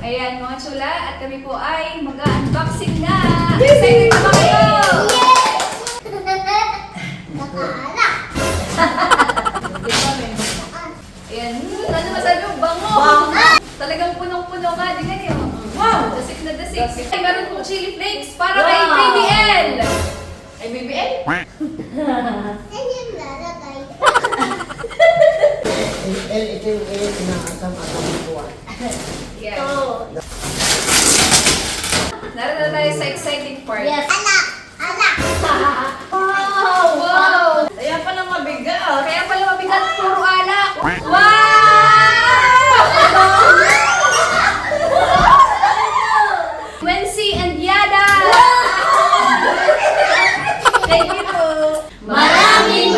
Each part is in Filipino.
Ayan mga chula, at kami po ay mag-unboxing na! Excited na ba kayo? Nakaanak! Ayan, ano masabi mo? Bango! Talagang punong-puno ka, di nga niyo. Wow! Dasik na dasik. Ay, meron pong chili flakes para kay BBL! Ay, BBL? Yan yung lalagay. Ito yung inaasam-asam buwan. Yeah. Naroon na tayo sa exciting part. Yes! Anak! Anak! Wow! Kaya pala mabigat. Kaya pala mabigat, puro alak. Wow! Wency and Yada! Thank you po. Maraming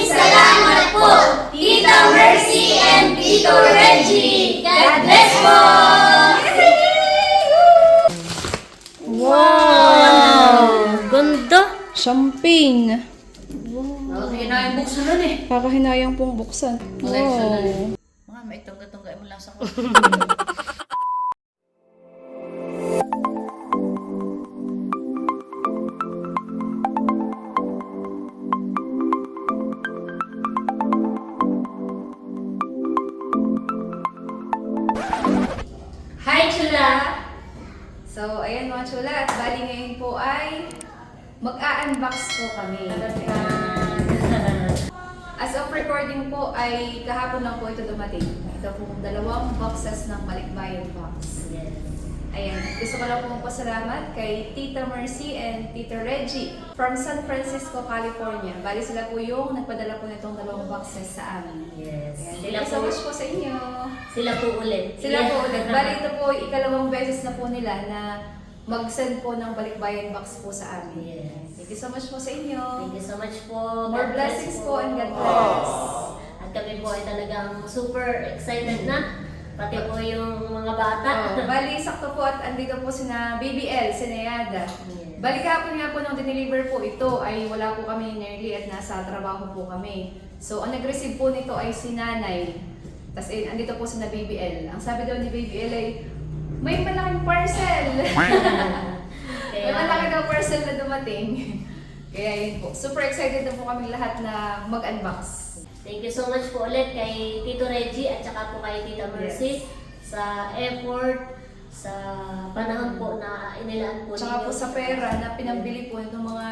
salamat po, Tita Mercy and Tito Reggie. God bless po! Wow! Ganda! Champagne. Hinayang buksan nun eh. Kakahinayang pong buksan. Wow. Mga may tungga-tungga mo lasa ko. Hi, chula! So, ayan mga chula, at bali ngayon po ay mag-a-unbox po kami. As of recording po ay kahapon lang po ito dumating. Ito po 2 boxes ng Balikbayan box. Ayan, gusto ko lang po magpasalamat kay Tita Mercy and Tito Reggie from San Francisco, California. Bali sila po yung nagpadala po nitong 2 boxes sa amin. Yes. Ayan, Sila thank you so po, much po sa inyo. sila po ulit. Sila po ulit. Bali ito po, ikalawang beses na po nila na mag-send po ng Balikbayan box po sa amin. Yes. Thank you so much po sa inyo. Thank you so much po. More God bless blessings po and God bless. At kami po ay talagang super excited na. Pati po yung mga bata. Oh, bali, sakto po at andito po sina BBL, Sinayada. Yes. Bali kahapon nga po nung dineliver po ito ay wala po kami nearly at nasa trabaho po kami. So ang nag-receive po nito ay si Nanay. Tapos andito po sina BBL. Ang sabi daw ni BBL ay, may malaking parcel! May malaki daw parcel na dumating. Kaya yun po. Super excited na po kami lahat na mag-unbox. Thank you so much po ulit kay Tito Reggie at saka po kay Tita Mercy sa effort, sa panahon po na inilaan po Tsaka ninyo. po sa pera na pinambili po ng mga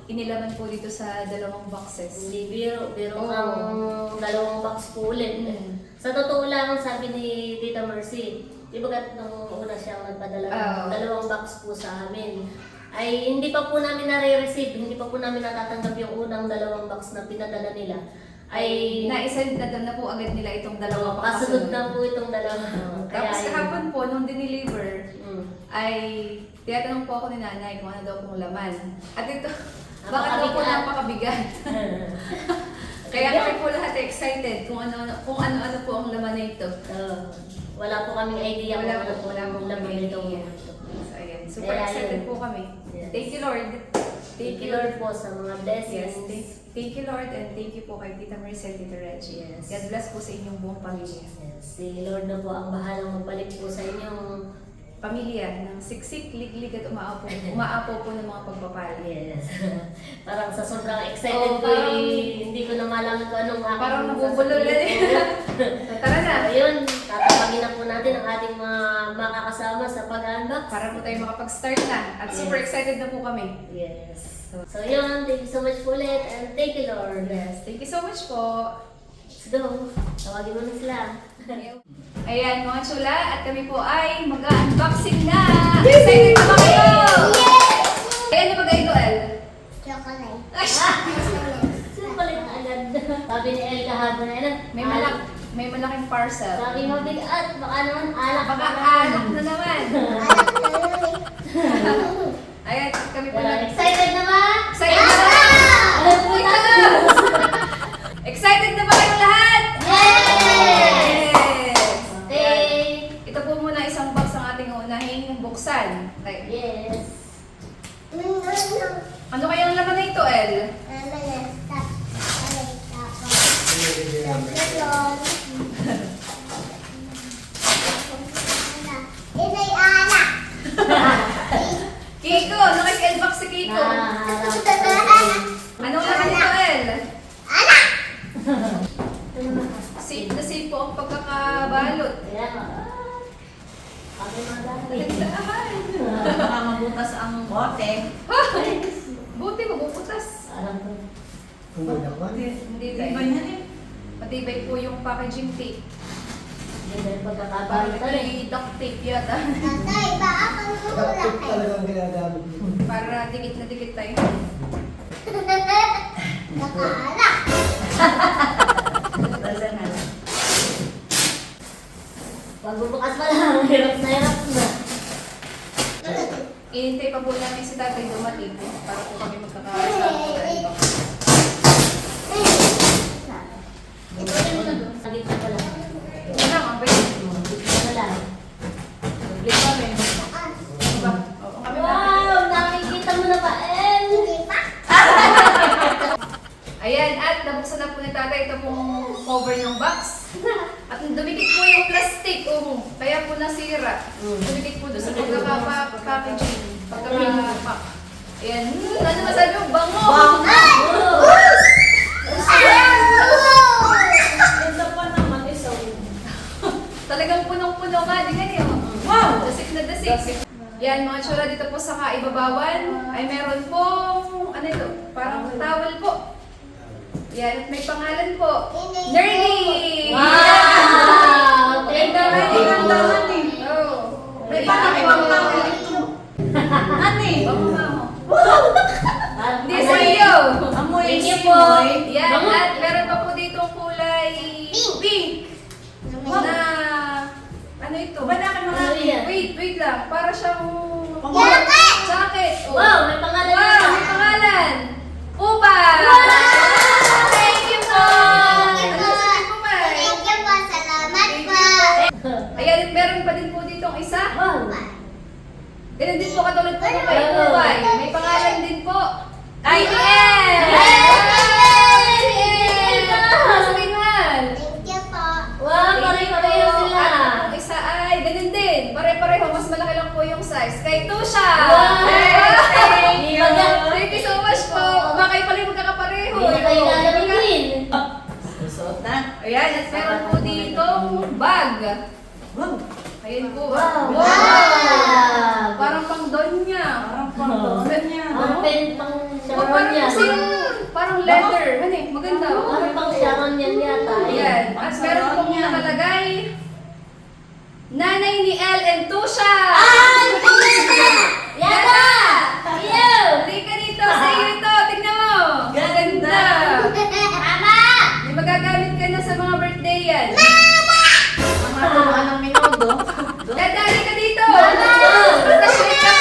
inilaman po dito sa 2 boxes. Hindi biro Oo. ang 2 box po ulit. Sa totoo lang, sabi ni Tita Mercy, di ba nung una siyang nagpadala ng 2 box po sa amin, ay hindi pa po namin nare-receive, hindi pa po namin natatanggap yung unang 2 box na pinadala nila. Ay Na-send na po agad nila itong 2 box. kasunod na po itong 2. Tapos kahapon po, nung dineliver, Mm. ay tinatanong po ako ni Nanay kung ano daw pong laman. At ito, bakit daw po napakabigat? Kaya kami po lahat excited kung ano-ano po ang laman na ito. Wala po kaming idea Wala kung po anong laman kaming nitong idea. ito. So ayan, super Kaya excited yun. po kami. Yes. Thank you Lord. Thank you Lord po sa mga blessings. Yes, thank you Lord and thank you po kay Tita Mercy and Tito Reggie. Yes. God bless po sa inyong buong pamilya. Yes, si Lord na po ang bahalang magbalik po sa inyong Pamilya ng siksik, liglig at umaapo po ng mga pagpapala. yes. Parang sa sobrang excited ko, parang- hindi ko na malaman kung anong aking Parang nabubulol na sasabihin. So, tara na. So, yun, tatapagin na po natin ang ating mga makakasama sa pag-unbox. Para po tayo makapag-start na. At super Yes. excited na po kami. Yes. So yun, thank you so much po ulit and thank you Lord. Yes, thank you so much po. Let's go. Tawagin mo na sila. Ayan mga chula, at kami po ay mag-unboxing na! Excited na ba kayo? Ayan na ba ito, El? Chocolate. Sumpalit na agad. Sabi ni El kahapon na yun. May malaking parcel. Sabi mo bigat, baka naman alak. Baka anak na naman. Anak na yun. Ayan, kami po Wala, na. excited na ba? Excited na ba? Uy, ano? Excited na ba kayong lahat? Yes! Yes! Okay. Ito po muna isang box ang ating unahing buksan. Okay. Yes. Ano kayang laman na ito, El? dito. Naharap. Anong naman ito, El? Anak! Safe na safe po ang pagkakabalot. Kaya nga. Kami madami. Tandaan. Baka mabutas ang bote. Buti, mabubutas. Alam ko. Hindi Iba dahil. yan eh. Matibay po yung packaging tape. Hindi dahil Parang pagkakabalot na rin. may duct tape yata. Tatay, baka kang Kapit hulak talagang ginagamit mo. Para dikit na dikit tayo. Nakaalak. Basta na. Pagbubukas pa lang, hirap na hirap na. Inintay pa po namin si tatay dumating para po kami magkakasama. Ito rin mo na doon. Sagit na pala. Ito lang, ang pwede. Dito na lang. Play kami. Ano ba? Oo, kami natin. Wow! Nakikita mo na ba, El? Hindi pa? Ayan, at nabuksan na po ni tatay ito pong cover ng box. At dumikit po yung plastic. Kaya po nasira. Dumikit po doon sa pagkaka-packaging. Pagkaka-pack. Ayan. Ano masabi mo? Bango! Ganda pa naman isa. Talagang punong-puno nga. Di ganyan. Wow! Dasik na dasik. Yan, mga tsura dito po sa kaibabawan ay meron pong, ano ito, parang towel po. Yan, at may pangalan po. Nerly! Wow! Thank Ganda you. rin. Ang daman eh. Oo. May parang ibang tawag ito. Ano eh? Bango nga mo. Ah, Hindi sa iyo. Amoy Thank you simoy. po. Yan, Bango. at meron pa po dito kulay pink. Na, ano ito? Ba na akin mga Ano yan? Wait lang. Para siyang Jacket! jacket. Oh. Wow! May pangalan Wow, na. may pangalan. Pupa! Thank you po! Thank you Ano po. sabi po ba? Thank you po. Salamat Thank po. you po. Ayan, meron pa din po ditong isa. Wow! Ganun din po katulad po kay Wow. Pupay. May pangalan din po. Ay, IL! Sabihin mahal. Thank you po. Wow! Pare-pareho sila. At ang isa ay ganun din. Pare-pareho. Mas malaki lang po yung size. Kay Tusha! Wow! Thank you! Baga- Thank you so much po. Makay pala yung magkakapareho. Hindi na kayo lalamin. Susuot na. Ayan, at meron po ditong bag. Wow! Ayan po. Wow! Parang pang don niya. Parang pang niya. Ang pen pang Oh, Sharon parang yan. kasi parang leather. Ano eh, maganda. Ang pang Sharon yan yata. Ayan. At meron pong nakalagay. Nanay ni El and Tusha! Yata! Iyo! Halika dito, sa iyo ito. Tignan mo. Ganda. Mama! May magagamit ka na sa mga birthday yan. Ang matumaan ng minuto. Dada, halika dito. Wow. Tapos ka pa.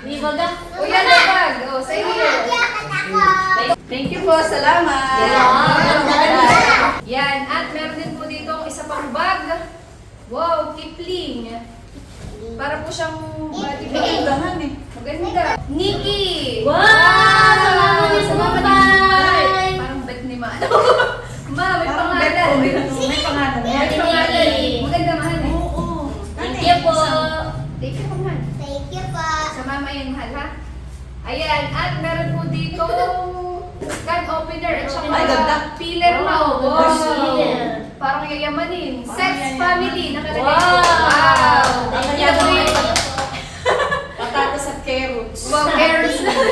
Di baga? O yan ang bag. O, sa iyo. Jacket ako. Thank you po. Salamat. Yan. At meron din po dito ang isa pang bag. Wow, Kipling. Para po siyang body bag. Gagandahan eh. Maganda. Nikki! Wow! Salamat niyo sa Salamat babay! din. Parang bet ni Ma. Ma, may Parang bet pangalan. ko. May pangalan May yan. pangalan. Maganda, mahal eh. Oo. Thank you po. Take it, mahal. Thank you po. Sa mama yan, mahal ha? Ayan, at meron po dito can opener at saka Ay, ganda. pillar mo. Wow, pillar. Parang yayamanin. Parang Sex yayaman. family, nakalagay. Wow! Wow! Thank Ito po you. yung Patatas at carrots. wow, carrots na. Ito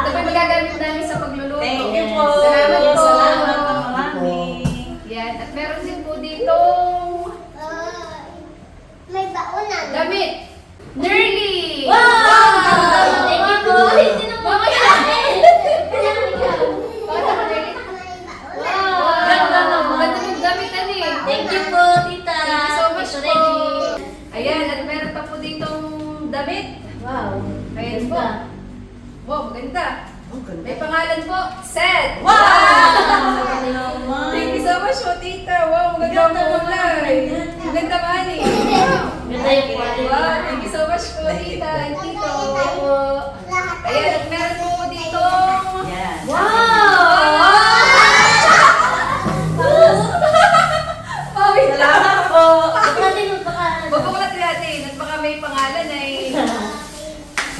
po yung magagamit namin sa pagluluto. Thank you po. Salamat po. Salamat ng marami. Yan, at meron din po dito May baunan. damit. Nerly! Wow! Thank you po. Hindi na po Mamaya. Bata ka, Nerly? May baunan. Wow! Ganda na. Maganda yung damit, ano eh. Thank you po, tita. Thank you so much Tito po. Reggie. Ayan, at meron pa po ditong damit. Wow. Ayan po. Ganda. Wow, maganda. Ang ganda. May pangalan po, Seth. Wow! Thank you so much po, tita. Wow, maganda Ganda po naman. kulay. Maganda man eh. Wow. Ganda yung quality. Wow, thank you so much po, tita and tito. Lahat. Ayan, at meron po dito. Yan. Wow! Pawit lang. Salamat po. Ba't natin magpaka- Babakulat natin at baka may pangalan ay...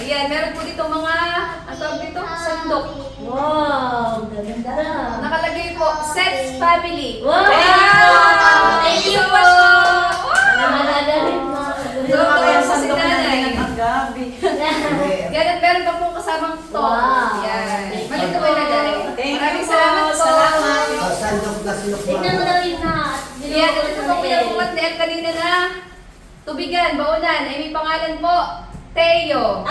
Ayan, meron po dito mga, ang tawag dito, sandok. Wow, ganda. Nakalagay po, Sets Family. Wow! Ayan! Thank you so po! much po! Namagalit na. So, kaya sa si nanay. Gabi. Yan, at meron pa pong kasamang to. Wow. Yan. Thank Malito you ko ilagay. Thank you Maraming po. salamat po. Salamat. Sandok na Tignan mo sinukma. na rin na. Yan, ito po pinapumat ni El kanina na tubigan, baunan, ay may pangalan po, Teo.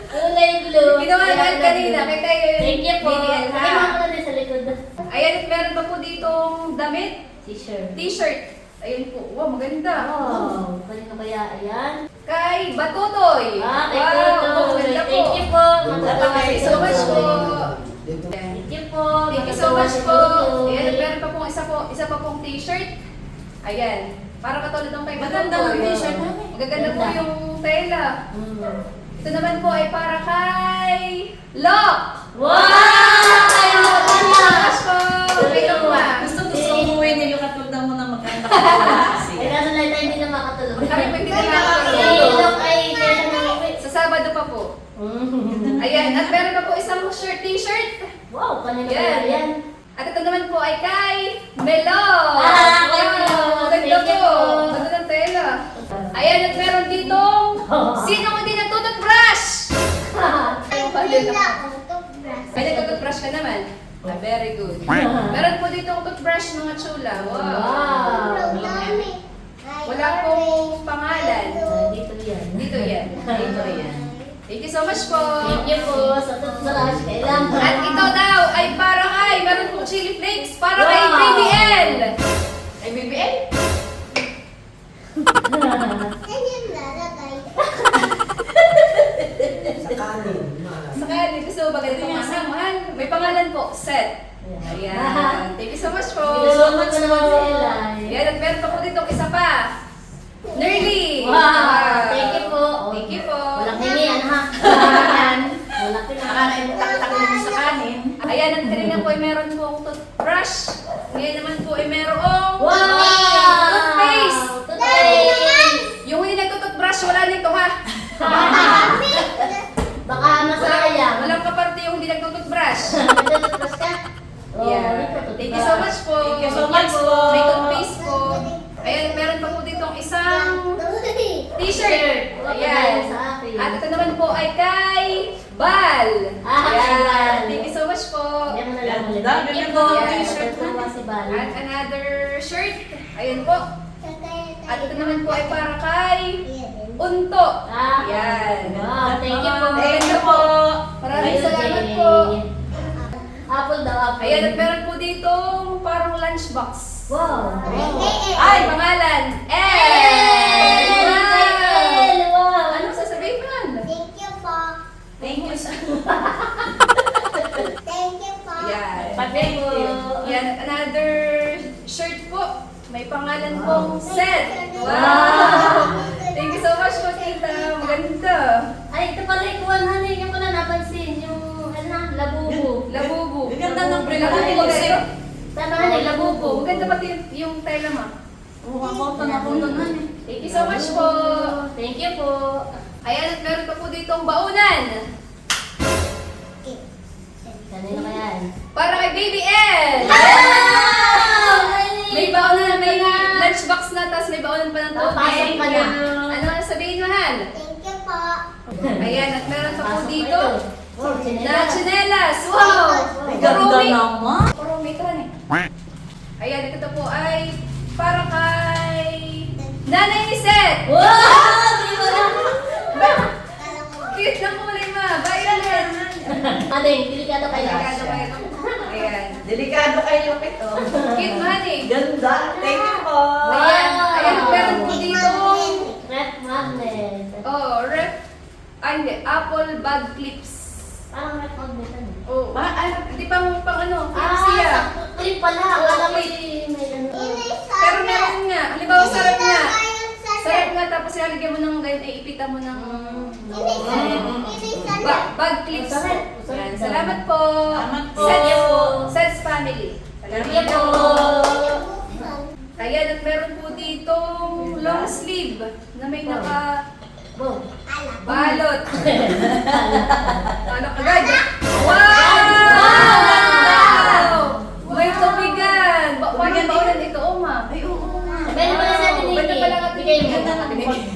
Kulay blue. Ginawa ni El kanina, kay Teo yung Thank you po. BBL, ha? Tingnan mo na rin sa likod. Ayan, at meron pa po ditong damit, T-shirt. t-shirt. Ayun po, wow, maganda. Wow, kanino kaya ayan? Kay Batutoy. Kay Wow, Toto. maganda po. Thank you po. Thank you so much po. Dito. Thank you po. Thank you so much po. Ayan, at meron pa pong isa pa pong t-shirt. Ayan, para katulad ng kay Maganda ng Batutoy. t-shirt namin. Magaganda po yung tela. Mm. Ito naman po ay para kay Lok. Wow! Thank you so much po. Kay Lok ma. Gusto umuwi niyo katulad mo na maganda kasi. Ay, kaso lang tayo hindi na makatulog. Kami pa hindi na Si nakakatulog. Ilok ay kaya na uwi. Sa Sabado pa po. Ayan, at meron pa po isang t-shirt. Wow, kanino Yan. kaya yan? At ito naman po ay kay Melo. Ah, Ayan, wow. ganda Thank you po. po. Ganda ng tela. Ayan, at meron ditong sinong hindi nagtututbrush? Ay, nagtututbrush ka naman. Ah, very good. Meron po ditong toothbrush mga chula. Wow. Wala pong pangalan. Dito yan. Dito yan. Dito yan. Thank you so much po. Thank you po sa toothbrush. Kailangan. At ito daw ay para kay, meron pong chili flakes para kay Wow. BBL. Ay, BBL? Sa kanin. maalas. Sakali, gusto mo ba ganito mga samahan? May pangalan po, Seth. Ayan. Thank you so much po. Thank you so much naman si Eli. Ayan, at meron pa po ditong isa pa. Nerly. Wow! Thank you po. Thank you po. Walang hingi, ano ha? Walang Malaki na. Akala yung tak-tak lang sa kanin. Ayan, at kanina po ay meron pong toothbrush. Ngayon naman po ay merong Wow! toothpaste. Toothpaste! Yung hindi nagtututbrush, wala nito ha. Baka masayang. Walang kaparte yung hindi nagtututbrush. Nagtututbrush ka? Oo, Yeah. nagtututbrush. Thank you so much po. Thank you so much po. May toothpaste po. Ayan, meron pa po ditong isang t-shirt. Ayan. Ayan. Sa akin. At ito naman po ay kay Bal. Ah, kay Bal. Thank you so much po. Hindi mo na lang ulit. Ganda, Thank you ganda po. ng t-shirt Natutuwa si Bal. At another shirt. Ayan po. At ito naman po ay para kay Unto. Ah, Yan. wow, thank you po. Thank you po. Maraming Thank you, salamat Jay. po. Apple daw, apple. Ayan, at meron po dito parang lunchbox. Wow. Ay, pangalan. Hey! Wow! Wow. Anong sasabihin man? Thank you. Yan. Thank you. Yan, at another shirt po. May pangalan pong Seth. Wow! Thank you so much po, tita. Maganda. Ay, ito pala yung kuwan, honey. Yung pala napansin. Yung, ano na, labubo. Labubo. Ganda ng print. Labubo. Tama, honey, labubo. Maganda pati yung tela ma. Ako na po nun. Thank you so much po. Thank you po. Ayan, at meron pa po ditong baunan. Kanino kaya yan? Para kay Baby L. May baunan, may lunchbox na, tapos may baunan pa ng tubig. Papasok pa na. Ano ang sabihin, mahal? Ayan, at meron pa po dito Oh, na chinelas. Wow! Ganda Kurumi. naman. Kurumi, ito rin eh. Ayan, ito po ay para kay Nanay ni Seth. Wow! Di mo na. Cute ng kulay ma. Violet. Ating, delikado kayo. Delikado kayo. Ayan. Delikado kayo ito. Cute mo, honey. Ganda. Thank you po. Ayan. Ayan, meron po dito. Ref magnet. Oh, ref. Ay, hindi. Apple bag clips. Parang ref magnet ano? Oh, hindi pa mo pang ano, Ah, siya. sakto. Clip pala. Akala ko may ano. Pero meron nga. Halimbawa, sarap nga. Sarap nga, tapos ilalagyan mo ng ganyan, ay ipita mo ng bag clips. Sarap. Yan, salamat po. Salamat po. Sets family. Thank Salamat you po. po. Ayan, at meron po ditong long sleeve na may naka Wow. Alam. Balot. Ano kagad? Wow! May tubigan. Bakit ba ulan ito, Oma? Ay, oo nga. Pwede pala sa atin, Pwede Nikki. pala nga Bigay mo.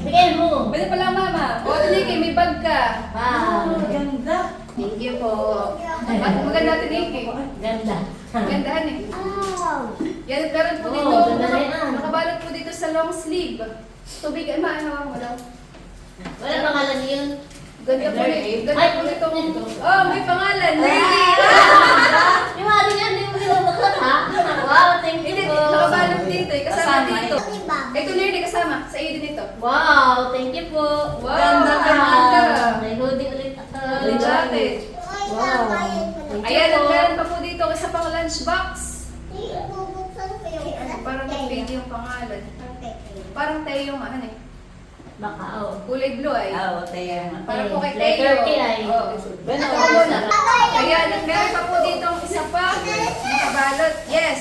Bigay mo. Pwede pala, Mama. O, Tiniki, may bag ka. Wow. Ganda. Thank you po. At maganda, Tiniki. Ganda. Gandahan eh. Wow. Yan, meron po Oo, dito. ganda na yan. Nakabalot po dito sa long sleeve. Tubig, ay maano mo daw. Wala pangalan yun. Ganda po Ay, Ganda po nito. Oh, may pangalan. Nerly. Yung ano yan, hindi mo binabaklat ha? Wow, thank Hindi, you po. nakabalot dito eh. Kasama Kasama dito. Iba. Ito, Nerly, kasama. Sa iyo din ito. Wow, thank you po. Wow, Ganda, ganda. May hoodie ulit. May jacket. Wow. Ayan, Thank you at po. meron pa po dito isa pang lunchbox. Ibubuksan ko yung Parang nag-fade yung pangalan. Parang tayo yung ano eh. Baka, oh. Kulay blue ay. Oo, tayo. Parang po kay Letter Teo. T ay. Oh. Bueno, Ayan, at meron pa po dito ang isa pa. Nakabalot. Yes.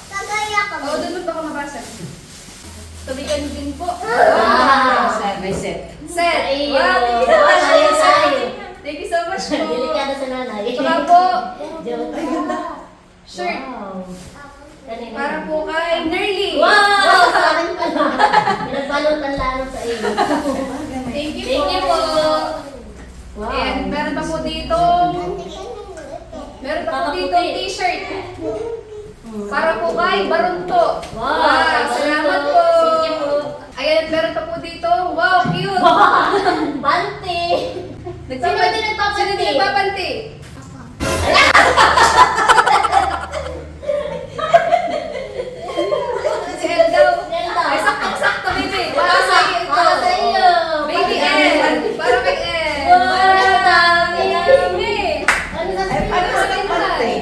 Kagaya ko. Oo, doon baka mabasa. Tubigan din po. Wow. may set. Set. Ay, Wow, thank you so wow, much. tayo, tayo. Thank you so much po. Delikado sa nanay. Saka po, Joke. Ay, ganda. shirt. Wow. Kanina. Para po kay Nerly. Wow! Sa akin pala. Pinagbalutan lalo sa iyo. Thank you Thank you po. Wow. And meron pa po dito. Meron pa po dito t-shirt. Para po kay Barunto. Wow. Salamat po. Thank you po. Ayan, meron pa po dito. Wow, cute. Bante. Sino din nagpapanti? Sino din nagpapanti? Si Eldaw. Eldaw. Ay, sakto-sakto, baby. Para sa iyo ito. Para sa iyo. Baby El. Para kay El. Wow, Para dami. dami. Ano sa Ay, paano sa Ay, kapante?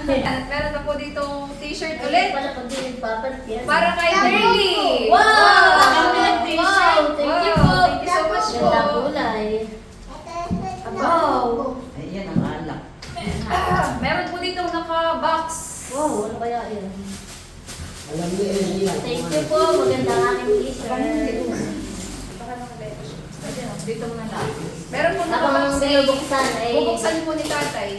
At meron pa po ditong t-shirt ulit. Pala pag di nagpapanti. Para kay Nerly. Wow! Wow. Wow! Thank you po. Thank you so much po. Ganda kulay. Wow! Ayan ang alak. Meron po ditong naka-box. Wow, ano kaya yun? Alam ni Ellie yan. Thank you po. Maganda ang aking t-shirt. Dito mo na lang. Meron po Habang naka-box eh. binubuksan ay... Bubuksan po ni tatay.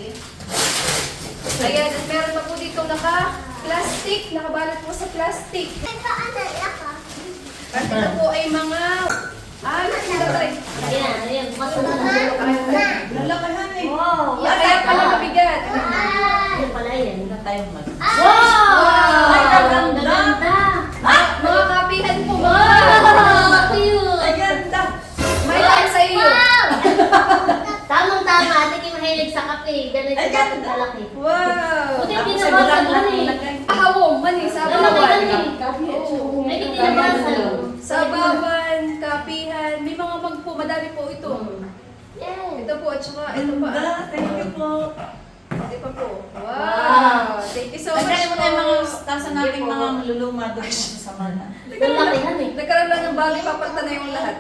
Ayan, at meron pa po ditong naka-plastic. Nakabalot po sa plastic. May paanan ako. At ito po ay mga... tatay. Ayan, ayan. Bukas mo na lang. Lalakahan eh. Wow! Yan, kaya pala mabigat. Yan pala yan. Wala tayong mag... Wow! Ay, kaganda. Ganda! Mga kapihan po. Wow! Cute! Ay, ganda. May time sa iyo. Wow! Tamang-tama. Ate Kim mahilig sa kape. Ganito Ay, dapat ganda. kalaki. Wow. Buti Tapos pinabasa sa bulan mo lang eh. ilagay. Ahawong, mani, sa Lalaki bawan. kami. May pinabasa. Sa bawan, kapihan, may mga mag po, madami po ito. Yeah. Ito po, at saka ito pa. Ganda. Thank you po. Ito pa po. Wow. Wow. Thank you so much Lagyan mo na yung mga po. tasa natin mga maluluma doon sa mana. Lalakihan eh. Nagkaroon lang ng bagay, papalta na yung lahat.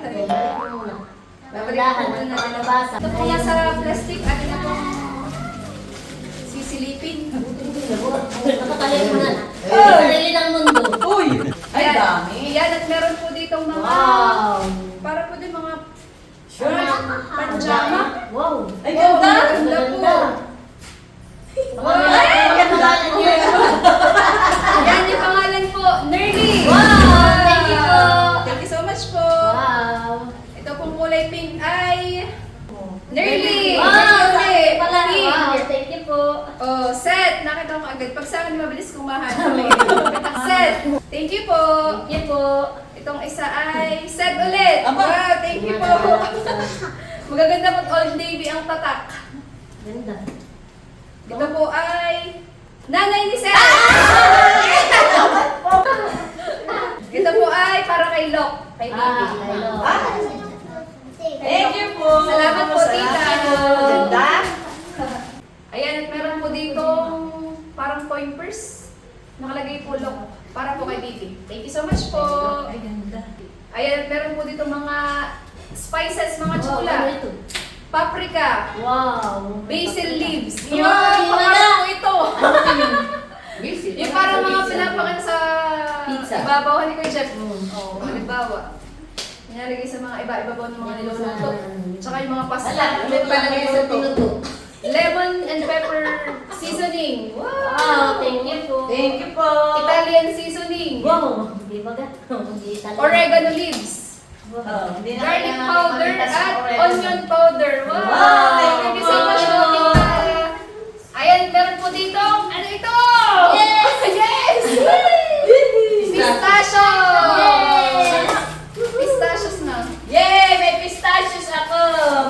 Babalahan ng pinabasa. Ito po nga sa plastic, atin na po sisilipin. Nakakaliw mo na. Sarili ng mundo. Uy! Ay, Ayan. dami. Yan, at meron po ditong mga, Wow! para po din mga Sure. pajama. Wow! Ay, ganda. Ang ganda po. Wow! Ay! Ang pangalan niya. Yan yung pangalan po, Nerly. Wow! Thank you po. Thank you so much po. Wow! Ito pong kulay pink ay Nerly. Wow! Nerly. Pala. Pink. Wow! Thank you po. Oh, set. Nakita ko agad. Pag sa akin, mabilis kumahan. Set. Thank you po. Thank you po. Itong isa ay set ulit. Aba. Wow, thank you po. Magaganda po Old Navy ang tatak. Ganda. Ito po ay nanay ni Seth. Ito po ay para kay Lok. Kay Bibi. Hello. Thank you po. Salamat po, tita. Ganda. Ayan, at meron po ditong parang coin purse. Nakalagay po Lok. Para po kay Bibi. Thank you so much po. Ay, ganda. Ayan, at meron po dito mga spices, mga Wow, chula. ano ito? Paprika. Wow! Basil leaves. Wow, Yung wala. pangalan po ito. Basil. Yung parang mga pinapakan sa Pizza. ibabaw ni Kuya Jeff. Mm. Oo, halimbawa. Nilalagay sa mga iba-iba po ng mga niluluto. Tsaka yung mga pasta. Wala, may palagay sa tinuto. Lemon and pepper seasoning. Wow! Wow, thank you po. Thank you po. Italian seasoning. Wow, hindi ba ga? Hindi talaga. Oregano leaves. Wow. Hindi na Garlic kailangan powder makita sa at oregano. onion powder. Wow! Wow! Thank you so much po, Tita. Ayan, meron po dito. Ano ito? Yes! Yes! Pistachio! Yes! Pistachios na. Yay! May pistachios ako.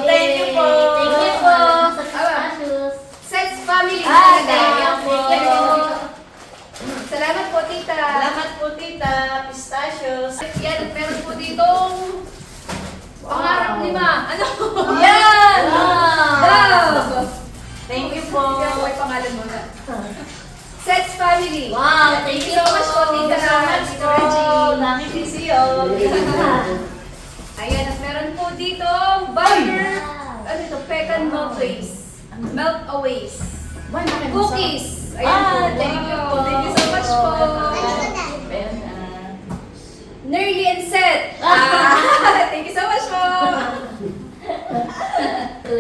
Thank you po. Thank you po sa pistachios. Sets family. Ah, talaga. thank you po. Thank you. Salamat po, Tita. Salamat po, tita. Pistachios. Yan, at meron po ditong pangarap ni Ma. Ano? Yan! Love! Thank you po. Ikaw ay pangalan mo na. Sets family. Wow, thank you so much po, Thank Tita. you so much Tita po. Reggie. Dami sisiyo. Ayan, at meron po ditong butter. Wow. Ano ito? Pecan meltways. Meltaways. Cookies. Cookies. Ayan Ah, po. thank you po. Thank you so much po. Ayan na. Nerly and Set. Thank you so much po.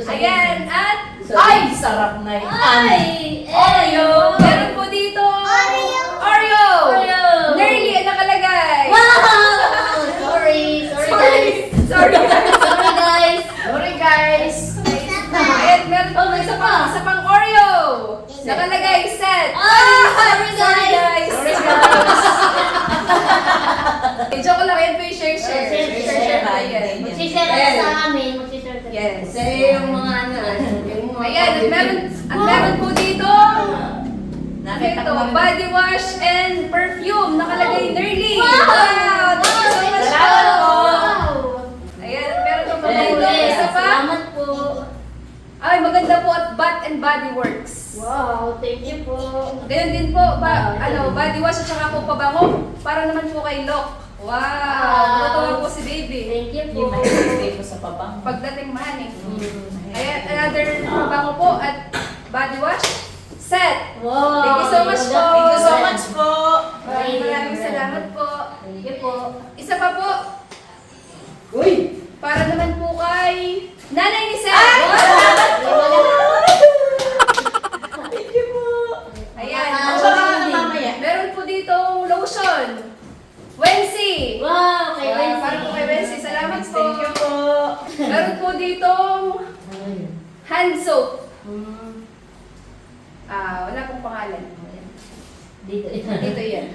Ayan, at Ay, sarap na yan. Ay! Oreo. meron po dito Oreo. Oreo. Nerly ang nakalagay. Wow! Sorry guys. Sorry. Sorry guys. Sorry guys. Ayan, meron po isa pang Oreo. Nakalagay Set. Sorry Sorry guys. guys. Sorry, guys. Joke lang, ayan po yung share. Share. Ayan. Mag-share ka sa amin. Mag-share ka. Yes. yung mga ano. Yung mga Ayan, at meron po dito Nakita ito, ko. body wash and perfume. Nakalagay Nerly. Wow! Thank you so much Salamat po. Wow! Ayan, at meron po Yes, dito. Isa pa. salamat po. Ay, maganda po at Bath and Body Works. Wow, thank you po. Ganyan din po, body wash at saka po pabango. Para naman po kay Lok. Wow! Natuwa po si baby. Thank you Yung po. may stay ko sa papang. Pagdating mahaning. Mm. Ayan, another pabango po at body wash. Set! Wow. Thank you so much po. Thank you so much po. Maraming salamat po. Thank you po. Isa pa po, Uy! para naman po kay Nanay ni Set. Salamat po. Thank you po. Ayan. Ang sarap na mamaya. Meron po ditong lotion. Wensi. Wow, kay Wensi. Para po kay Wensi. Salamat po. Thank you po. Meron po ditong hand soap. Mm. Wala pong pangalan. Dito. Dito yan.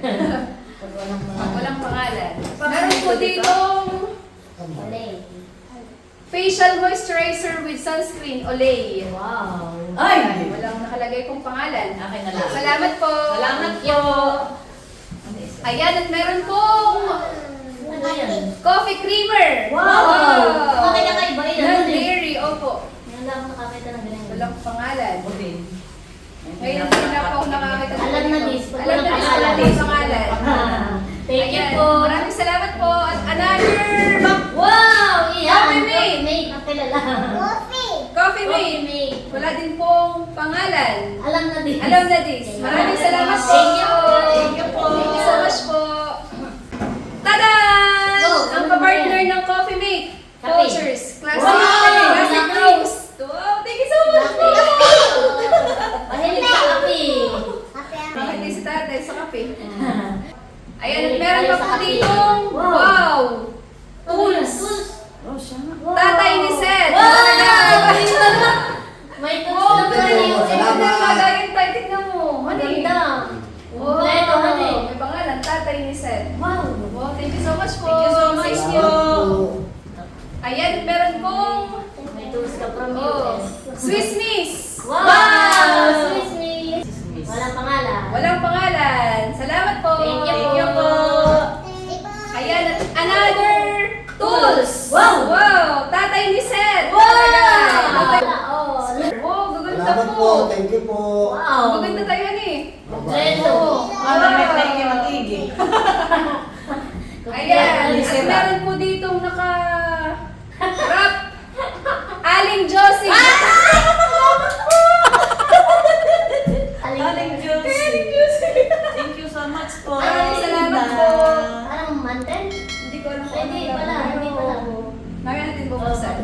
Pag walang mga... Walang pangalan. Meron po ditong Olay. facial moisturizer with sunscreen, Olay. Wow. Ay! Walang nakalagay pong pangalan. Akin na lang. Salamat po. Salamat Thank you. Ayan, at meron pong Ano yan? coffee creamer. Wow! Okay na kayo ba yun? Non-dairy, opo. Yan lang ako nakakita ng ganyan. Walang pangalan. Okay. Ngayon din na po ako nakakita. ng Alam na ganito. this. Alam na this. Alam na yung pangalan. Thank you Ayan, po. maraming salamat po. At another Wow! Iyan! Coffee mate. Mate, nakilala. Coffee. coffee Coffee mate. mate. Wala din pong pangalan. Alam na din. Alam na this. Maraming salamat po. Thank you po. Thank you po. Thank you so much po. Tada! Oh, Ang ano pa-partner yan? ng Coffee Mate. Kape. Cultures. Classic. Wow! Classic Kape. Rose. Wow, thank you so much po. Mahilig sa kape. Bakit di si tatay sa kape? Ayan, at Mahilig meron tayo pa sa po kape. ditong, wow, tools. Oh, siya nga. Tatay ni Seth. Wow! May tools Wow, na ganda pala yung yun. ganda ng lagayin tayo. Tignan mo. Honey. Maganda. Wow. Kompleto, honey. May pangalan, Tatay ni Seth. Wow. Wow, thank you so much po. Thank you so much Thank po. you. Ayan, meron pong May tools ka from oh, US. Swiss Miss. Wow! Swiss Miss. Miss. Walang pangalan. Walang pangalan. Salamat po. Thank you Thank you po. Ayan, at another tools. Wow. Wow, Tatay ni Seth. Wow! Tatay. Oh. Wow, gaganda Salamat po. po. Thank you po. Wow. Maganda tayo ni. Kompleto. Ano may thank you mag-igi. Ayan, at Sira. meron po ditong naka-wrap. Aling Josie. Aling Juicy. Thank you so much po. Maraming salamat po. Parang mantel? Hindi ko alam Ay, hindi pala. Hindi pala. bubuksan.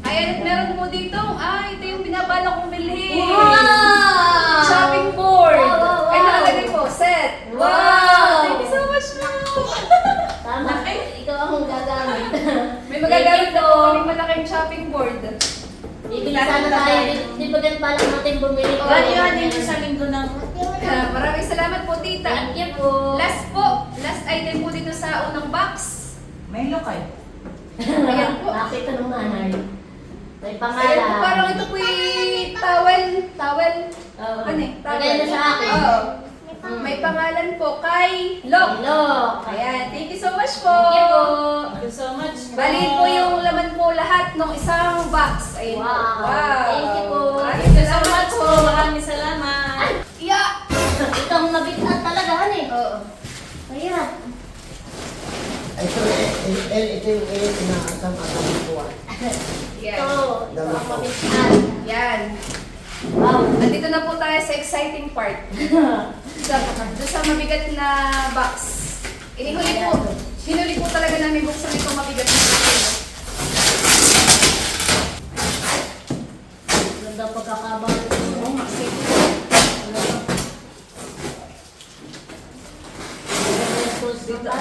Ayan, at meron po dito. Ito yung binabala kong bilhin. Wow! Shopping board. Wow, wow, wow. Ay, nakalagay po. Set. Wow! Thank you so much, ma'am. Tama, ikaw ang gagamit. May magagamit na po kaming malaking shopping board. Bibili sana tayo. Di ba ganun pala natin bumili? Ganyan din sa linggo ng... Maraming salamat po, tita. Thank you po. Last item po dito sa unang box. May lokay. Ayan po. Nakita ng nanay. May Ayan pangalan. po, parang ito po yung towel. Oo. Ano eh? Lagay na sa akin. Oo. May pangalan po kay Lok. Hello. Ayan, thank you so much po. Thank you po. Thank you so much. Bali po yung laman po lahat ng isang box. Ayun po. Wow. Thank you po. Maraming Thank you so salamat much po. po. Maraming salamat. Yeah. Ito ang mabigat talaga, hani. Oo. Mahirap. Ito yung inaasam-asam ko. Yan. Ito ang mabigat. Yan. Wow. Andito na po tayo sa exciting part. Doon sa mabigat na box. Hinuli po talaga namin buksan itong mabigat na box. Ganda pagkakabang. Oo nga, safe. Maganda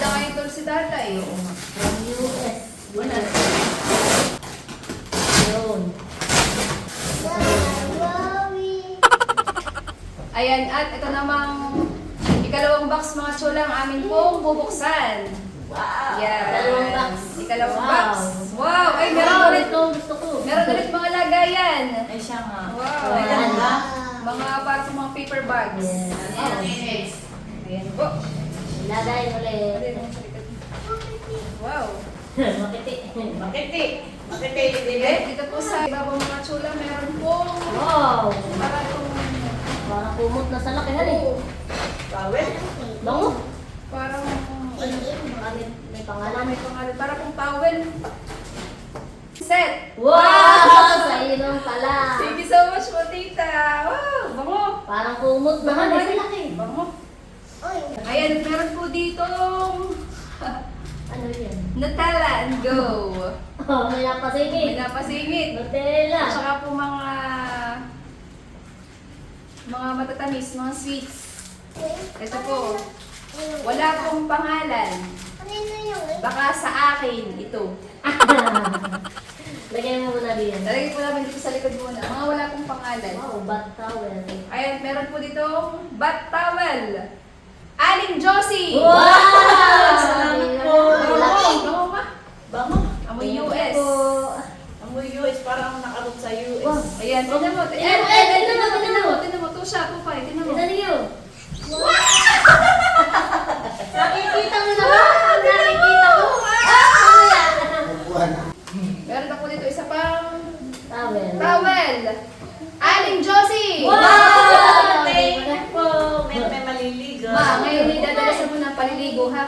kayo tol si tatay. Oo nga. From US. Wala. Yun. Ayan, at ito namang ikalawang box mga chula ang amin pong bubuksan. Wow. Yan. Ikalawang box. Ikalawang Wow. box. Wow! Ay, meron Wow, ulit. ito ang gusto ko. Meron ulit mga lagayan. Ay siya nga. Wow. Ay, ganda. Mga para sa mga paper bags. Yes. Ayan po. Ilagay ulit. Wow. Makiti. Makiti. Makiti. Okay, dito po sa ibabaw mga chula, meron pong Wow. para itong Parang kumot na sa laki, hani. Bawel. Bango. parang May pangalan. may pangalan, para pong towel. Set! Wow! Sa ilong pala. Thank you so much po, tita. Wow! Bango! Parang kumot na hani sa laki. Bango. Ayan, at meron po ditong Ano yan? Nutella and Go. Oh, may May napasingit. napasingit. Nutella. At saka po mga matatamis, mga sweets. Ito po, wala pong pangalan. Baka sa akin ito. Lagay mo muna diyan. Talagay po namin dito sa likod muna. Mga wala pong pangalan. Wow, bat towel. Ayan, meron po ditong bat towel. Aling Josie! Wow! Salamat po. Laki. Bango ma. Bango. Amoy US. Amoy US. Parang nakalot sa US. Wow. Ayan, tignan mo. Tignan mo, tignan mo. Tignan mo, to siya, to pa. Tignan mo. Tignan niyo. Nakikita mo naman. Nakikita mo. Ano yan? Nabuhan. Meron ako dito isa pang Towel. towel. Aling Josie! Wow! Thank you po. May maliligo. Ma, ngayon idadalasan mo ng paliligo ha.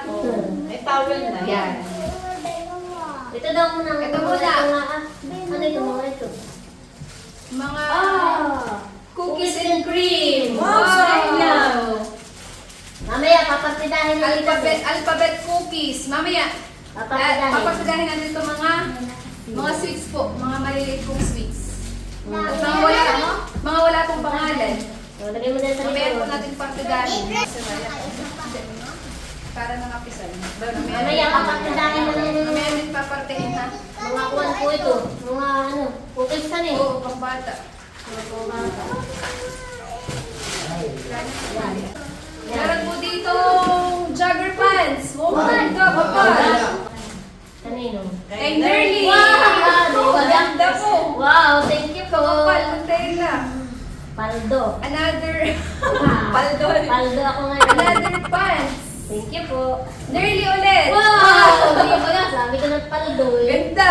May towel na. Yan. Ito daw muna. Ito muna. Ano yung mga ito? Mga Cookies and cream. Wow, sarap yan. Mamaya, papatidahin na Alphabet cookies. Mamaya, papasidahin natin ito mga sweets po. Mga maliliit kong sweets. At mga wala pong pangalan. So, lagay mo din sa Mamaya po likod. natin partidahin. Para nangapisan. Mamaya, papatidahin na lang. Mamaya din papartihin ha. Mga kuwan po ito. Mga ano, cookies na eh. Oo, pang bata. Meron po ditong jogger pants. Oh my God, kapal. Kanino? Kay Nerly. Wow! Maganda po. Wow, thank you po. Kapal, Nutella. Paldo. Another, paldo. Paldo ako ngayon. Another pants. Thank you po. Nerly ulit. Wow! Hindi ko na, sabi ko ng paldo eh. Ganda.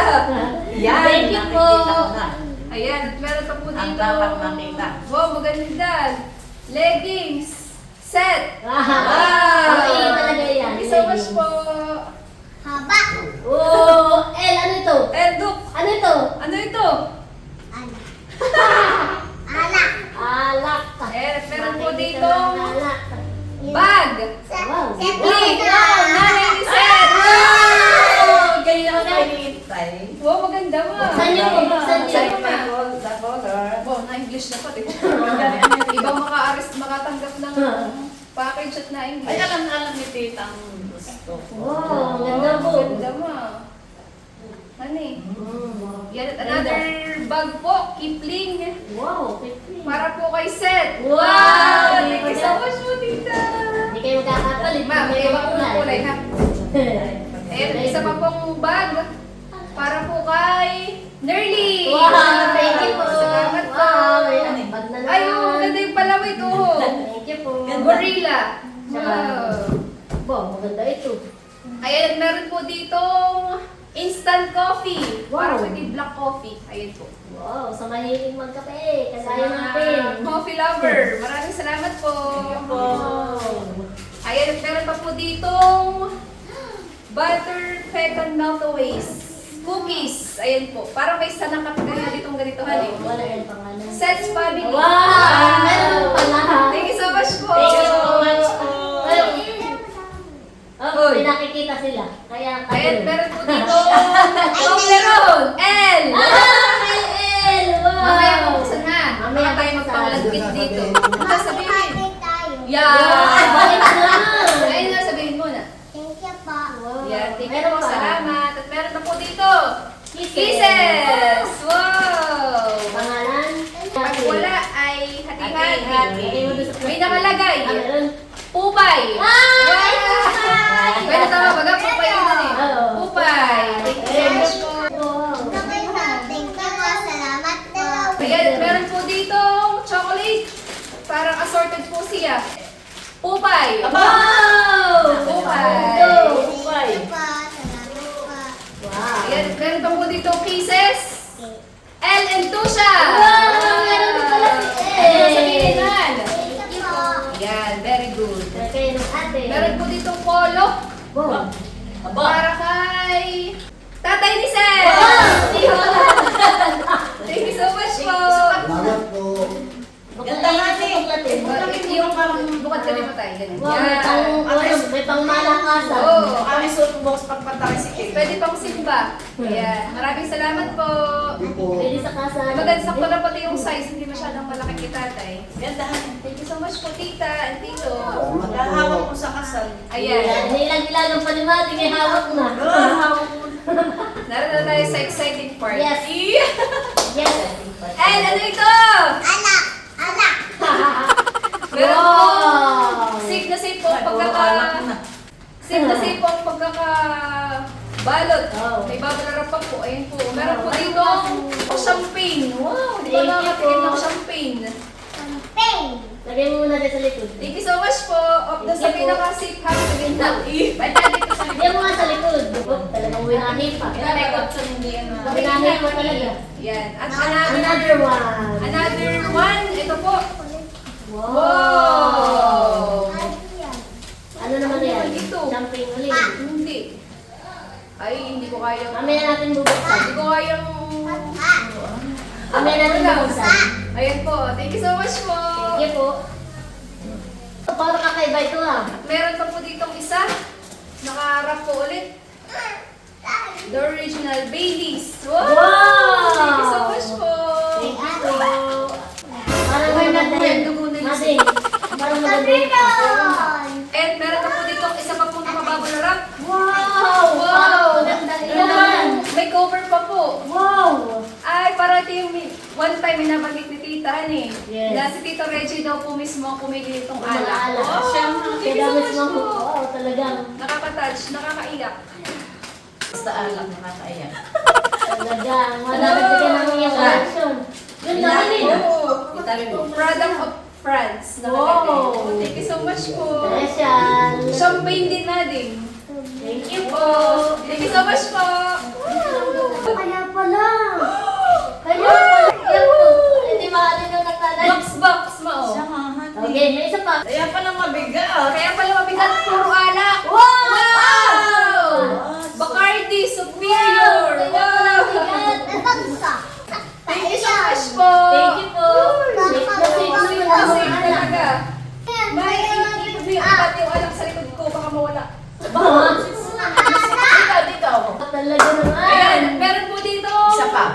Yan. Thank you po. Nakikita ko na. Ayan, at meron pa po dito. Ang dapat makita. Wow, maganda. Leggings. Set. Wow! Okay, talaga yan. Thank you so much po. Haba. Oh, El, ano ito? Look. Ano ito? Ano ito? Alak. Alak. At meron po Makikita dito ng alak. bag. Wow. Click. Wow, nanay ni Set. Wow! Ganyan ako na. Hinihintay. bag po, Kipling. Wow, 50. Para po kay Seth. Wow! Thank you so much po, tita. Hindi kayo magkakapalit. Ma'am, may iba po ng kulay, ha? Ayan, Ayan, isa pa pong bag. Para po kay Nerly. Wow, thank you po. Salamat po. Wow, ayan, bag na naman. Ay, oh, ganda yung palawit, oh. Thank you po. Gorilla. Wow. Wow, maganda ito. Ayan, meron po ditong instant coffee. Wow. Para po yung black coffee. Ayan po. Wow, sa mahilig magkape. Sa Kagaya mga natin. coffee lover. Maraming salamat po. Wow. Ayan, meron pa po ditong butter pecan meltaways. Cookies. Ayan po. Parang may sanakap kayo ditong ganito. Hali. Wala yung pangalan. Sets family. Wow! Meron pala. Thank you so much po. Thank you so much po. Oh, Uy. may nakikita sila. Kaya Ayan, meron po dito Toblerone. L. L! Wow! Mamaya po buksan ha. Mamaya Mamaya tayo buksan. magpamalagkit dito. Ano sabihin? Happy tayo. Yeah. Balik na! Ayun na, sabihin mo na. Thank you po. Wow. Yan, thank you Meron po. pa. Salamat. At meron pa po dito. Kisses. Kisses! Wow! Pangalan? Pag wala ay hati-hati. Lagay mo doon sa May nakalagay. Meron. Pupay. Ay! Pwede tama baga, pupay yun na eh. Oo. Pupay. Thank you so much po. Wow. Thank you po. Salamat po. Ayan, meron po dito chocolate. Parang assorted po siya. Pupay. Wow! Pupay. Thank you po. Salamat po. Wow. Ayan, meron pa po dito kisses. L and Tusha. Wow! Meron din pala si L. Sa gilinan. Thank you po. Ayan, very good. Lagay ng ate. Meron po dito polo. Wow. Para kay Tatay ni Seth. Thank you so much po. Salamat po. Ganda nga eh. Yung bukod ka rin matay. Ganun. Wow, may Yan. pang, may pang malakasan. Oo. Kami suit box pagpatay si Kim. Pwede pang simba. Ayan. Maraming salamat po. Hindi po. Pwede sa kasa. Maganda sakto lang pati yung size. Hindi masyadong malaki kay tatay. Ganda. Thank you so much po, tita and tito. Salamat Hahawak po. mo sa kasal. Ayan. Nilang-ilang pa ni Mati, may hawak na. Hahawak mo. Naroon na tayo sa exciting part. Yes. Yes. And ano ito? Anak. Anak. Meron Wow. po. Safe na safe po ang Puro alak pagkaka... na. Safe na safe po ang pagkaka... Balot. Wow. May babalarap pa po. Ayun po. Meron po dito champagne. Wow, di ba Thank you nakakatikim po. ng champagne? Campaign. Lagay mo muna dito sa likod. Thank you so much po. Of the sa Thank you po. pinaka-safe happy to get that. Ba't dito sa Lagay mo nga sa likod. Oh, talagang winahin pa. May option hindi yan. Winahin mo talaga. Yan. At Another one. another one. Ito po. Wow. Wow. Ano naman yan? Ito. Champagne ulit. Hindi. Ay, hindi ko kayang... Mamaya natin bubuksan. Hindi ko kayang... Mamaya natin bubuksan. Ayan po. Thank you so much po. Sige po. Parang kakaiba ito ah. Meron pa po ditong isa. Naka-wrap po ulit. The original Baileys. Wow! Wow! Thank you so much po. Thank you po. Parang Ay, maganda naku, yan. dugo na yun. Mading. Parang maganda yan. And meron pa po ditong isa pa pong nakabubble wrap. Wow! Wow! Maganda Ito yan. naman, may cover pa po. Wow! Ay, para ito yung one time minabanggit ni Tita eh. Yes. Na si Tito Reggie daw po mismo ang pumili itong Mga alak. alak. Oh, thank you so much po. Wow, talagang. Nakaka-touch, nakakaiyak. Basta alak nakakaiyak. Talagang. Malapit ka ng iyong reaction. Ganda rin. Oh, Itali mo. product of France. Wow. Nakalagay. Thank you so much po. Special. Champagne din natin. Thank you po. Thank you so much po. Kaya pala. Kaya pala. Yan po. Hindi maanin yung nagtanay. Box mo. Siya nga, honey. Okay, may isa pa. Kaya palang mabigat. Kaya pala mabigat, puro alak. Wow! Bacardi Superior. Wow! Nabagsak. Thank you so much po. Thank you po. Thank you po. Sweet na sweet talaga. May ikot mo yung apat yung alak sa likod ko, baka mawala. Dito, dito. Talaga naman. Ayan, meron po dito. Isa pa.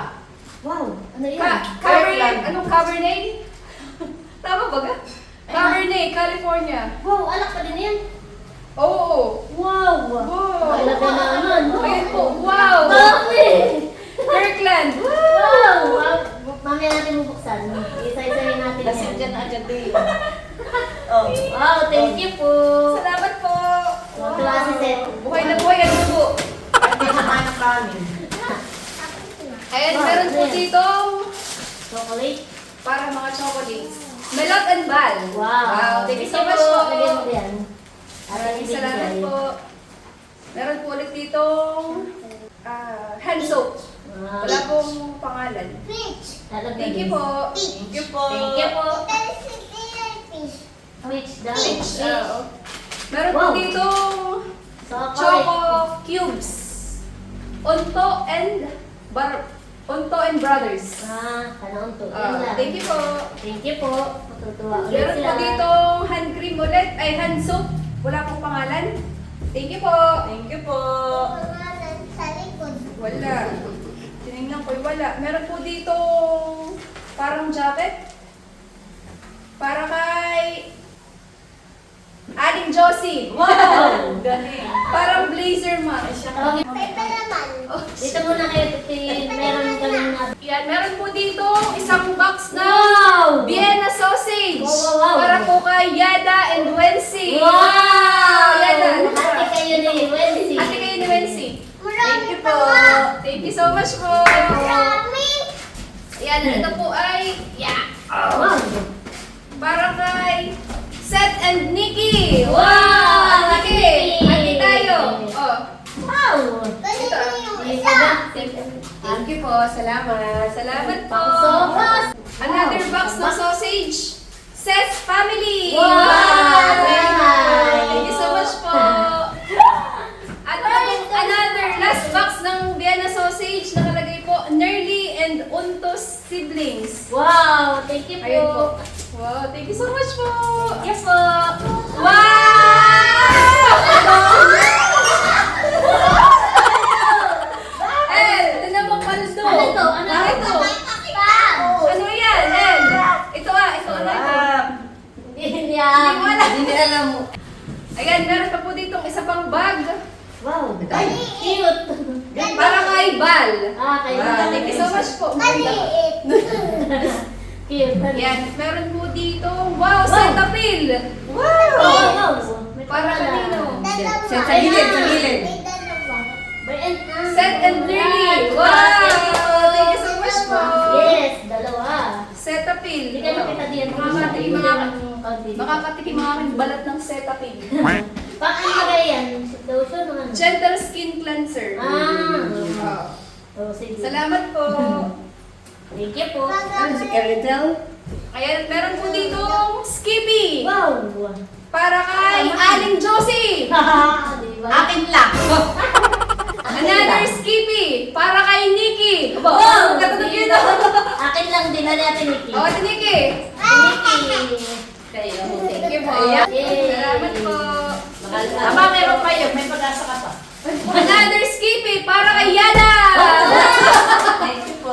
Wow. Ano yan? Cabernet. Anong Cabernet? Tama ba ga? Cabernet, California. Wow, alak pa din yan. Oo. Wow. Wow. Talaga naman. Ayan po. Wow. Dami. Kirkland. Wow. mamaya natin bubuksan. Isa-isayin natin Lasing dyan yan. na agad eh. Oh. Wow, thank you po. Salamat po. Tuwa si Seth. Buhay na buhay ang dugo. Hindi naman ang kanin. Ayan, meron po dito Chocolate. para mga chocolates. Melot and Bal. Wow. Thank you so much po. Lagyan mo yan. Maraming salamat po. Meron po ulit ditong hand soap. Wow. Wala pong pangalan. Fish. Thank you po. Thank you po. Thank you po. There's a little fish. Which daw? Which, meron po Wow. ditong Chocolate. Choco Cubes. Onto and Brothers. Kanang to. Yan lang. Thank you po. Thank you po. Matutuwa ulit Meron sila. po ditong hand cream ulit, ay hand soap. Wala pong pangalan. Thank you po. Thank you po. Pangalan sa likod. Wala. Tinignan ko, wala. Meron po ditong parang jacket. Para kay Aling Josie. Wow! Galing. Parang blazer ma. Tawagin mo. Pepe naman. Oh, Dito muna kayo, Tuti. Meron kami na. yan, meron po dito isang box na Wow! Vienna sausage. Wow, wow, wow. Para po kay Yada and Wency. Wow! Yada. Ate kayo ni Wendy. Ate kayo ni Wency. Marami Thank you pa po. nga. Thank you so much po. Marami. Yan, ito po ay, Wow! para kay Seth and Nikki. Wow! Nikki! Ate tayo. Oh. Wow! Ganun yung May isa. iba. Thank you po. Salamat. Salamat po. Sopas! Another box ng sausage. Seth's family. Wow! Very nice. Thank you so much po. At another last box ng Vienna sausage. Nakalagay po, Nerly and Untos siblings. Wow! Thank you po. Ayun po. Wow, thank you so much po. Yes po. El, ito na pong paldo. Ano ito? Ano ito? Ano yan, El? Ito ano ito? Sarap. Hindi Hindi mo alam. Hindi alam mo. Ayan, meron pa po ditong isa pang bag. Wow! Cute! Para kay Bal. Kayo. Thank you so much po. Maliit. Cute. Ayan, meron po dito. Wow, Cetaphil. Wow! May Para pangalan. kanino? Dalawa. Sa gilid, sa gilid. May dalawa. Seth and Nerly. Wow! Thank you so much po. Yes, dalawa. Cetaphil. Hindi ka nakita diyan. Makakatikim makakatikim ang aking balat ng Cetaphil. Paano lagay yan? Lotion o ano? Gentle Skin Cleanser. Oh, sige. Salamat po. Thank you po. Ano si Eritel? Ayan, meron po ditong Skippy. Wow! Para kay Aling Josie. Diba? Akin lang. Another Skippy. Para kay Nikki. Wow! Katunog yun. Akin lang din na natin, Nikki. Oh, ito Nikki. Nikki! Kayo. Thank you po. Yay. Salamat po. Tama, meron pa yun. May pag-asa ka pa. Another Skippy. Para kay Yana. Thank you po.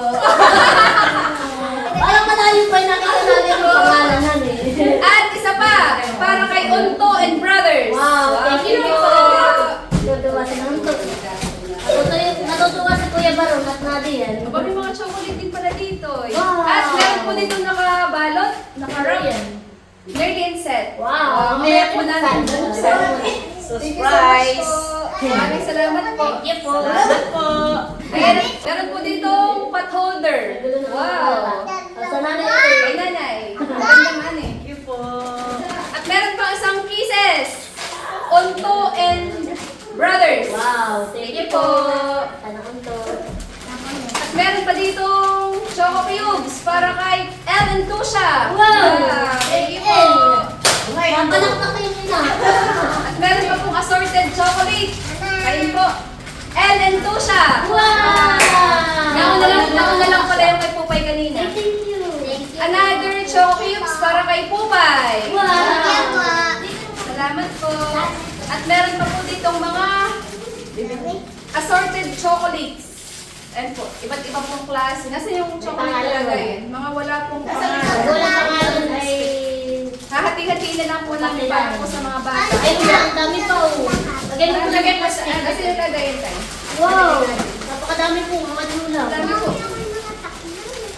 Parang malayo pa yung nakita natin yung pangalanan eh. At isa pa. Para kay Unto and Brothers. Wow, thank you po. po. Natutuwa si Nanto. Natutuwa si Kuya Baron at Nadia. Aba, may mga chocolate din pala dito. Wow. At meron po dito nakabalot. Naka-wrap. Ayan. Nerdy and Seth. Wow. Mamaya po natin. So, Thank you so much surprise. po. Maraming salamat po. Thank you po. Salamat po. Ayan, meron po dito pot holder. Wow. Sa nanay Ay, nanay. Ang naman eh. Thank you po. At meron pang isang kisses. Onto and Brothers. Wow, thank you po. Tanong to. At meron pa ditong Choco Cubes para kay El and Tusha. Wow. Thank you po. Mabalak na kayo nila. At meron pa pong assorted chocolate. Kain po. El and Tusha. Wow. Nauna lang pala yung kay Pupay kanina. Thank you. Another Choco Cubes para kay Pupay. Wow. Salamat po. At meron pa po ditong mga assorted chocolates. Ayan po, iba't iba pong klase. Nasa yung chocolate pangalan, talaga yan? Mga wala pong Wala pangalan. pangalan ay... Hahati-hatiin na lang po namin para po sa mga bata. Ay, ang dami pa oh. Lagyan mo Lagyan lagyan po pa sa, sa... kasi nilagayin tayo. Wow. Napakadami po mga Ang dulang. dami po.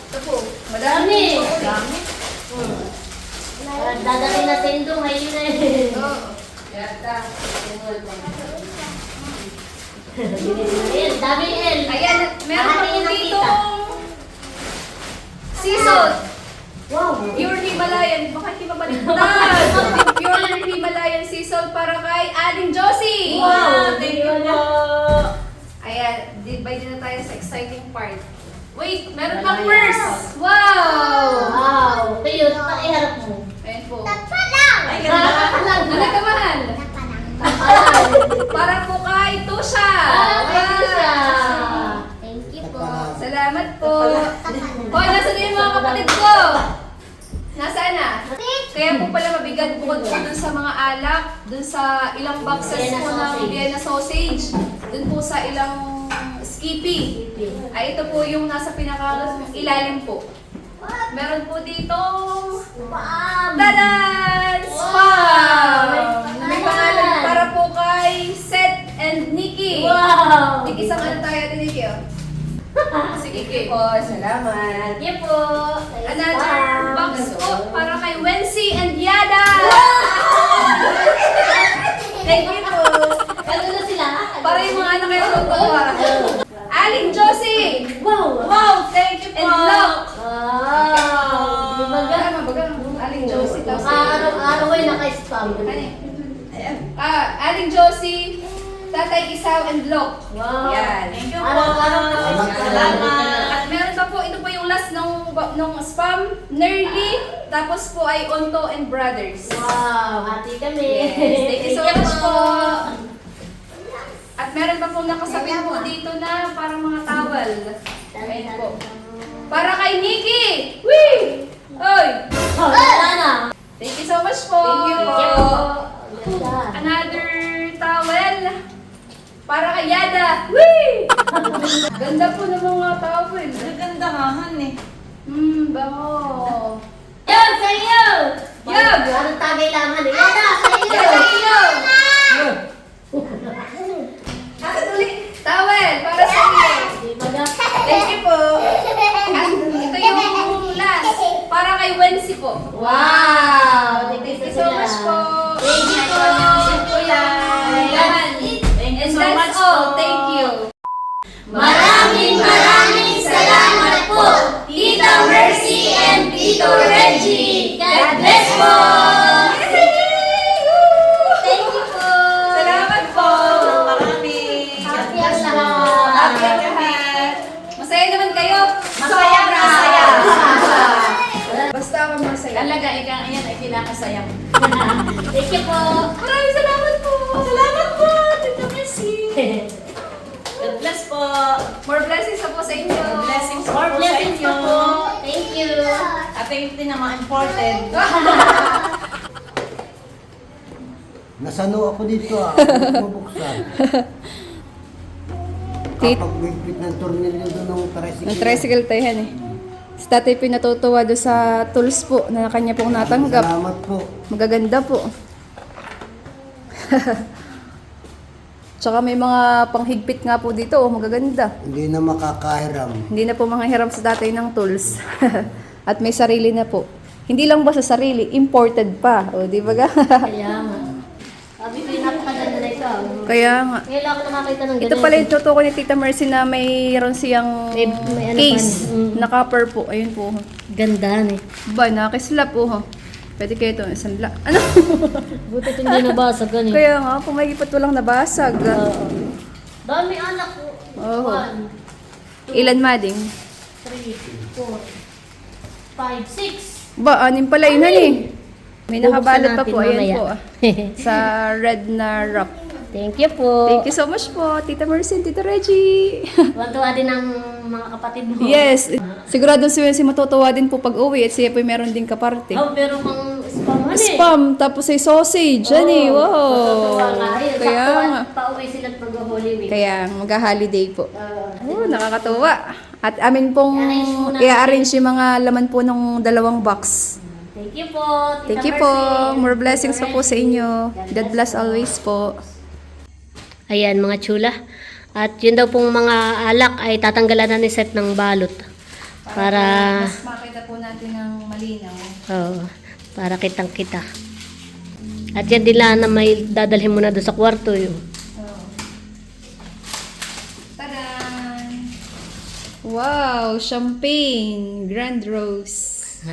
Ito po. Dami. Dami. Dadating na sendo ngayon eh. Oo. Yata. Ayan, dami El. Ayan, meron pa po Hahatiin ng dito tita. season. Wow. Pure Himalayan. Bakit di ba baliktad? Pure Himalayan season para kay Aling Josie. Wow, thank you po. Ayan, divide na tayo sa exciting part. Wait, meron Wala pang yan. purse! Wow! Wow. Kayo, iharap mo. Ayan po. Tapa lang. Ay, Ah, ganda. lang. Ano ka mahal? Tapa lang. Para po kay Tusha! Thank you siya. Wow! Thank you po. Salamat po! Hoy, nasa na yung mga kapatid ko? Nasaan na? Kaya po pala mabigat bukod po dun sa mga alak, dun sa ilang boxes Vienna po ng sausage. Vienna sausage, dun po sa ilang Skippy. Ay, ito po yung nasa pinaka-ilalim po. Meron po dito Dadan! Spam! May pangalan para po kay Seth and Nikki. Wow. Isang ano tayo din, Nikki, oh. Sige po, salamat. Thank you po. Another box po para kay Wency and Yada. Thank you po. Gano'n na sila. Para yung mga anak kayo tutuwa. Aling Josie! Wow. Wow, thank you po. And look! Wow. Di ba ga? Baga, Aling Josie. Tapos Araw-araw ay naka-spam. Aling Josie, Tatay Isaw and Look. Wow. Yan. Thank you po. Araw-araw Salamat. Salamat. At meron pa po, ito po yung last nung spam, Nerly, tapos po ay Onto and Brothers. Wow. Hati kami. Yes, thank you so much po. At meron pa pong nakasabit po dito na parang mga tawel. Ayan po. Para kay Nikki! Wee! Oy! Oh, wala na. Thank you so much po. Thank you po. Ganda. Another towel. Para kay Yada. Wee! Ganda po ng mga towel. Ganda nga, Han eh. Bango. Yan, sa iyo! Yan! Anong tagay lang, ano? Yada, sa iyo! Yada iyo! Towel para sa iyo. Di ba ga? Thank you po. At ito yung last. Para kay Wency po. Wow! Thank you so much po. Thank you po. Thank you yan. Yan. Thank you And so that's much all. po. Thank you. Maraming salamat po, Tita Mercy and Tito Reggie. God bless po! Thank you po! Salamat po. Marami. Happy ang lahat. Happy ang lahat. Masaya naman kayo. Masaya, Sobra. masaya. Basta ako masaya. Talaga, ikaw yan ay kinakasaya mo. Thank you po! Maraming salamat po. Salamat po, Tita Mercy. God bless po. More blessings po sa inyo. Blessings po More sa blessings inyo. po! Thank you! At yung din naman important. Nasano ako dito ah. Mabuksan. Kapag bigpit ng tornilyo doon ng tricycle. Ang tricycle tayo yan eh. Si tatay po yung natutuwa doon sa tools po na kanya pong natanggap. Salamat po. Magaganda po. Tsaka may mga panghigpit nga po dito, oh, magaganda. Hindi na makakahiram. Hindi na po mga hiram sa tatay ng tools. At may sarili na po. Hindi lang ba sa sarili, imported pa. O, di ba ga? Kaya nga. Sabi ko yung napakaganda na ito. Kaya nga. Ngayon lang ako nakakita ng ganyan. Ito pala yung totoo ko ni Tita Mercy na mayroon siyang May ano case pa, mm. na copper po. Ayun po. Ganda eh. Ba, nakisla po. Ho. Pwede kayo ito, isang Ano? Buti ito hindi nabasag ganun. Kaya nga, pumagipat walang nabasag. Dami anak ko. Oo. 1, Ilan mading? 3, 4, 5, 6. Ba, anim pala yun eh. May nakabalot pa po. Ayan mamaya. po. Sa red na wrap. Thank you po. Thank you so much po, Tita Mercy, Tita Reggie. Tuwan-tuwa din ang mga kapatid mo. Yes. Sigurado si matutuwa din po pag uwi at siya po meron din kaparte. Oh, pero pang spam ano eh. Spam, tapos ay sausage. Yan eh. Wow. Matutuwa nga. Ayun, Kaya saktuan, nga. pauwi sila at mag-Holy Week. Kaya mag-holiday po. Oh, nakakatuwa. At amin pong I-arrange muna i-arrange yung mga laman po ng 2 box. Thank you po. Tita Thank you Mercy. po. More blessings pa po sa inyo. God bless always po. Ayan mga chula. At yun daw pong mga alak ay tatanggalan na ni Seth ng balot. Para- mas makita po natin ng malinaw. Oo, para kitang-kita. At yan din lang na may dadalhin mo na doon sa kwarto yun. Oh. Tadan! Wow! Champagne! Grand Rose.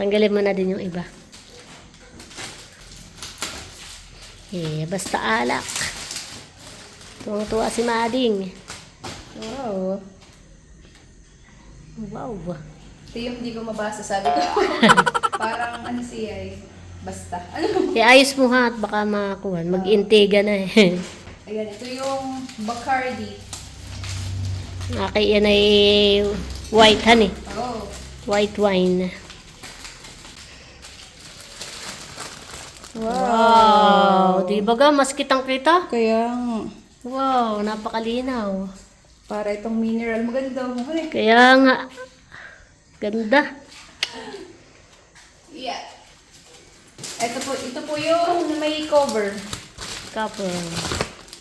Tanggalin mo na din yung iba. Basta alak. Tuwa si Mading. Wow! Wow. Ito yung hindi ko mabasa, sabi ko. Parang ano siya eh. Basta. Ano? Ayos mo ha at baka makakuha. Mag-intega na eh. Ayan, ito yung Bacardi. Okay, yan ay white honey. Oh. White wine. Wow! Di ba ga? Mas kitang-kita? Kaya, Wow, napakalinaw. para itong mineral, maganda. Maganda. Kaya nga, ganda. Yeah. Ito po yung may cover. Couple.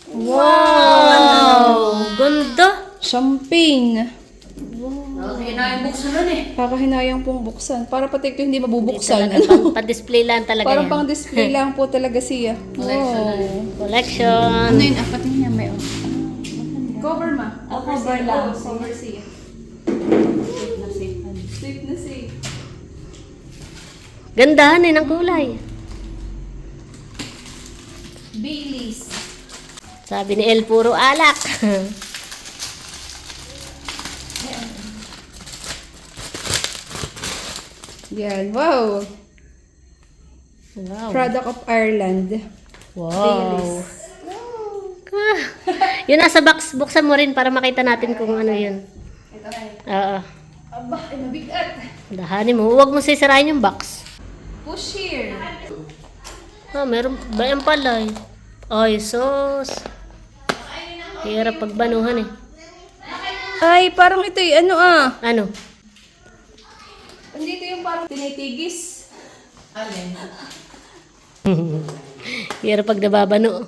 Wow! Ganda! Champagne. Kinain buksan nun eh. Kakahinayang pong buksan. Para pati ito hindi mabubuksan. Pa-display lang talaga Parang yan. pang display lang po talaga siya. Wow. Collection. Yun, apat niya may Cover ma. Cover lang. Cover siya. Safe na safe. Gandahan eh ng kulay. Baileys. Sabi ni El, puro alak. Yan. Wow. Wow. Product of Ireland. Wow. Ah, yun nasa box, buksan mo rin para makita natin kung ano yun. Ito ay. Oo. Aba, ay mabigat. Dahanin mo. Huwag mo sisirain yung box. Push here. Ah, meron ba yan pala eh. Ay, sos. Hirap pagbanuhan eh. Ay, parang ito ano Ano? Andito yung parang tinitigis. Alin? Hirap pag nababano.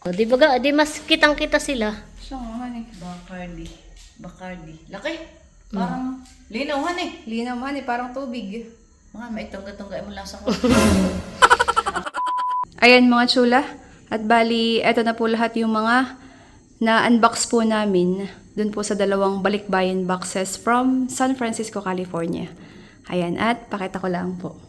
O, di ba ga? Di mas kitang-kita sila. Siya nga, honey. Bacardi. Laki. Parang linawan eh. Linaw man eh, parang tubig. Mga may tungga-tungga mo lasa ko. Ayan mga chula. At bali, eto na po lahat yung mga na-unbox po namin dun po sa dalawang balikbayan boxes from San Francisco, California. Ayan, at pakita ko lang po.